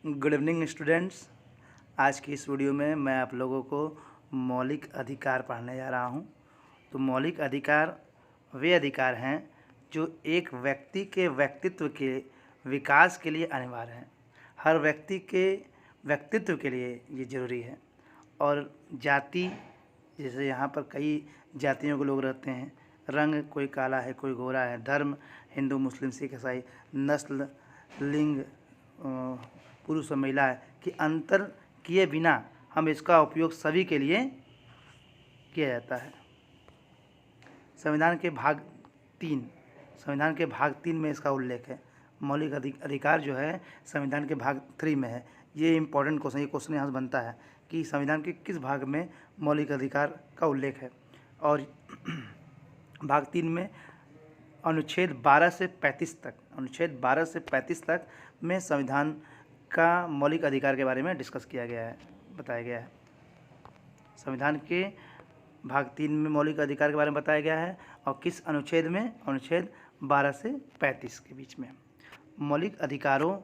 Good evening students. आज की इस वीडियो में मैं आप लोगों को मौलिक अधिकार पढ़ाने जा रहा हूं। तो मौलिक अधिकार वे अधिकार हैं जो एक व्यक्ति के व्यक्तित्व के विकास के लिए अनिवार्य हैं। हर व्यक्ति के व्यक्तित्व के लिए ये ज़रूरी है। और जाति, जैसे यहाँ पर कई जातियों के लोग रहते हैं, रंग कोई काला है कोई गोरा है, धर्म हिंदू मुस्लिम सिख ईसाई, नस्ल लिंग पुरुष और महिला कि अंतर किए बिना हम इसका उपयोग सभी के लिए किया जाता है। संविधान के भाग 3 में इसका उल्लेख है। मौलिक अधिकार जो है संविधान के भाग 3 में है। ये इम्पोर्टेंट क्वेश्चन, ये क्वेश्चन यहाँ से बनता है कि संविधान के किस भाग में मौलिक अधिकार का उल्लेख है। और भाग 3 में अनुच्छेद 12 से 35 तक में संविधान का मौलिक अधिकार के बारे में डिस्कस किया गया है, बताया गया है। संविधान के भाग 3 में मौलिक अधिकार के बारे में बताया गया है। और किस अनुच्छेद में? अनुच्छेद 12 से 35 के बीच में मौलिक अधिकारों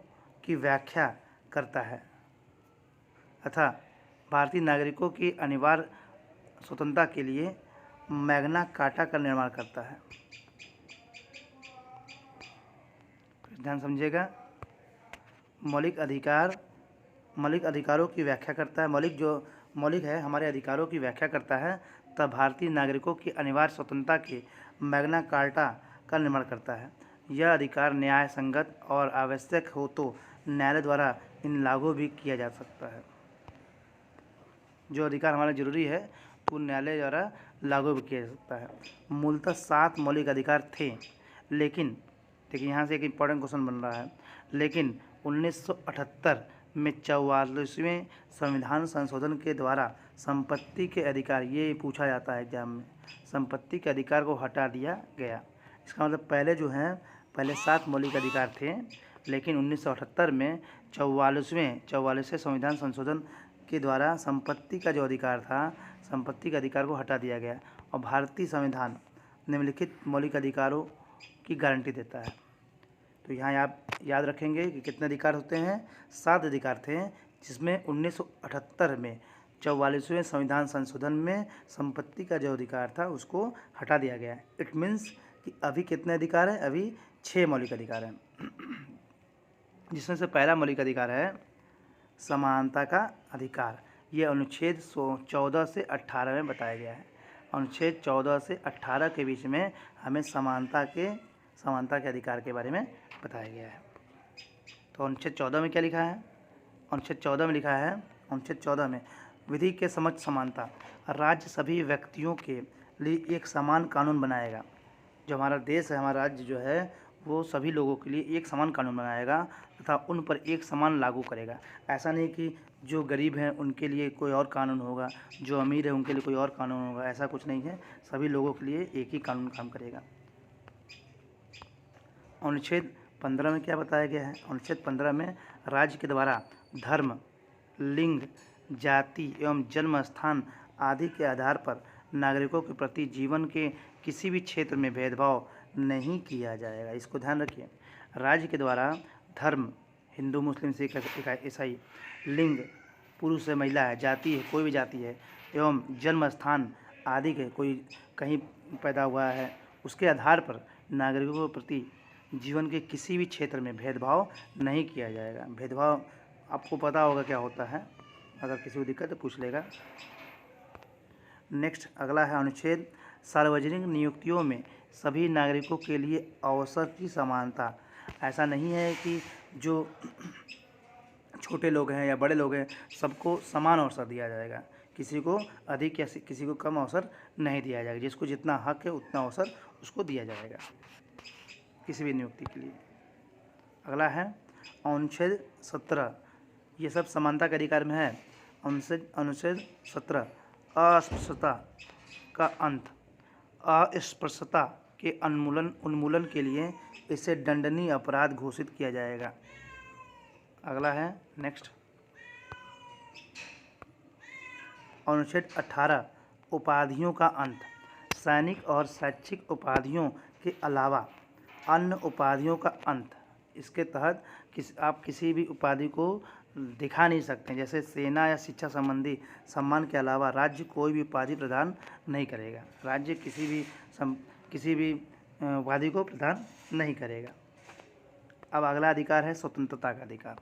की व्याख्या करता है तथा भारतीय नागरिकों की अनिवार्य स्वतंत्रता के लिए मैग्ना कार्टा का निर्माण करता है। ध्यान समझिएगा। मौलिक अधिकारों की व्याख्या करता है। मौलिक है हमारे अधिकारों की व्याख्या करता है तब भारतीय नागरिकों की अनिवार्य स्वतंत्रता के मैग्ना कार्टा का निर्माण करता है। यह अधिकार न्याय संगत और आवश्यक हो तो न्यायालय द्वारा इन लागू भी किया जा सकता है। जो अधिकार हमारे जरूरी है वो न्यायालय द्वारा लागू भी किया जा सकता है। मूलतः 7 मौलिक अधिकार थे, लेकिन देखिए यहाँ से एक इम्पॉर्टेंट क्वेश्चन बन रहा है। लेकिन 1978 में 44वें संविधान संशोधन के द्वारा संपत्ति के अधिकार, ये पूछा जाता है एग्जाम में, संपत्ति के अधिकार को हटा दिया गया। इसका मतलब पहले 7 मौलिक अधिकार थे, लेकिन 1978 में 44वें संविधान संशोधन के द्वारा संपत्ति का जो अधिकार था, संपत्ति के अधिकार को हटा दिया गया। और भारतीय संविधान निम्नलिखित मौलिक अधिकारों की गारंटी देता है। तो यहाँ आप याद रखेंगे कि कितने अधिकार होते हैं? 7 अधिकार थे, जिसमें 1978 में 44वें संविधान संशोधन में संपत्ति का जो अधिकार था उसको हटा दिया गया है। इट मीन्स कि अभी कितने अधिकार हैं? अभी 6 मौलिक अधिकार हैं, जिसमें से पहला मौलिक अधिकार है समानता का अधिकार। ये अनुच्छेद 14 से 18 में बताया गया है। अनुच्छेद 14 से 18 के बीच में हमें समानता के अधिकार के बारे में बताया गया है। तो अनुच्छेद 14 में क्या लिखा है? अनुच्छेद 14 में लिखा है, अनुच्छेद 14 में विधि के समक्ष समानता। राज्य सभी व्यक्तियों के लिए एक समान कानून बनाएगा। जो हमारा देश है, हमारा राज्य जो है, वो सभी लोगों के लिए एक समान कानून बनाएगा तथा उन पर एक समान लागू करेगा। ऐसा नहीं कि जो गरीब हैं उनके लिए कोई और कानून होगा, जो अमीर है उनके लिए कोई और कानून होगा, ऐसा कुछ नहीं है। सभी लोगों के लिए एक ही कानून काम करेगा। अनुच्छेद 15 में क्या बताया गया है? अनुच्छेद 15 में राज्य के द्वारा धर्म, लिंग, जाति एवं जन्म स्थान आदि के आधार पर नागरिकों के प्रति जीवन के किसी भी क्षेत्र में भेदभाव नहीं किया जाएगा। इसको ध्यान रखिए। राज्य के द्वारा धर्म, हिंदू मुस्लिम सिख ईसाई, लिंग पुरुष है महिला है, जाति है कोई भी जाति है, एवं जन्म स्थान आदि के कोई कहीं पैदा हुआ है, उसके आधार पर नागरिकों के प्रति जीवन के किसी भी क्षेत्र में भेदभाव नहीं किया जाएगा। भेदभाव आपको पता होगा क्या होता है, अगर किसी को दिक्कत तो पूछ लेगा। नेक्स्ट अगला है अनुच्छेद सार्वजनिक नियुक्तियों में सभी नागरिकों के लिए अवसर की समानता। ऐसा नहीं है कि जो छोटे लोग हैं या बड़े लोग हैं सबको समान अवसर दिया जाएगा। किसी को अधिक या किसी को कम अवसर नहीं दिया जाएगा। जिसको जितना हक है उतना अवसर उसको दिया जाएगा किसी भी नियुक्ति के लिए। अगला है अनुच्छेद 17। ये सब समानता के अधिकार में है। अनुच्छेद 17 अस्पृश्यता का अंत। अस्पृश्यता के उन्मूलन के लिए इसे दंडनीय अपराध घोषित किया जाएगा। अगला है नेक्स्ट अनुच्छेद 18 उपाधियों का अंत। सैनिक और शैक्षिक उपाधियों के अलावा अन्य उपाधियों का अंत। इसके तहत आप किसी भी उपाधि को दिखा नहीं सकते। जैसे सेना या शिक्षा संबंधी सम्मान के अलावा राज्य कोई भी उपाधि प्रदान नहीं करेगा। राज्य किसी भी उपाधि को प्रदान नहीं करेगा। अब अगला अधिकार है स्वतंत्रता का अधिकार।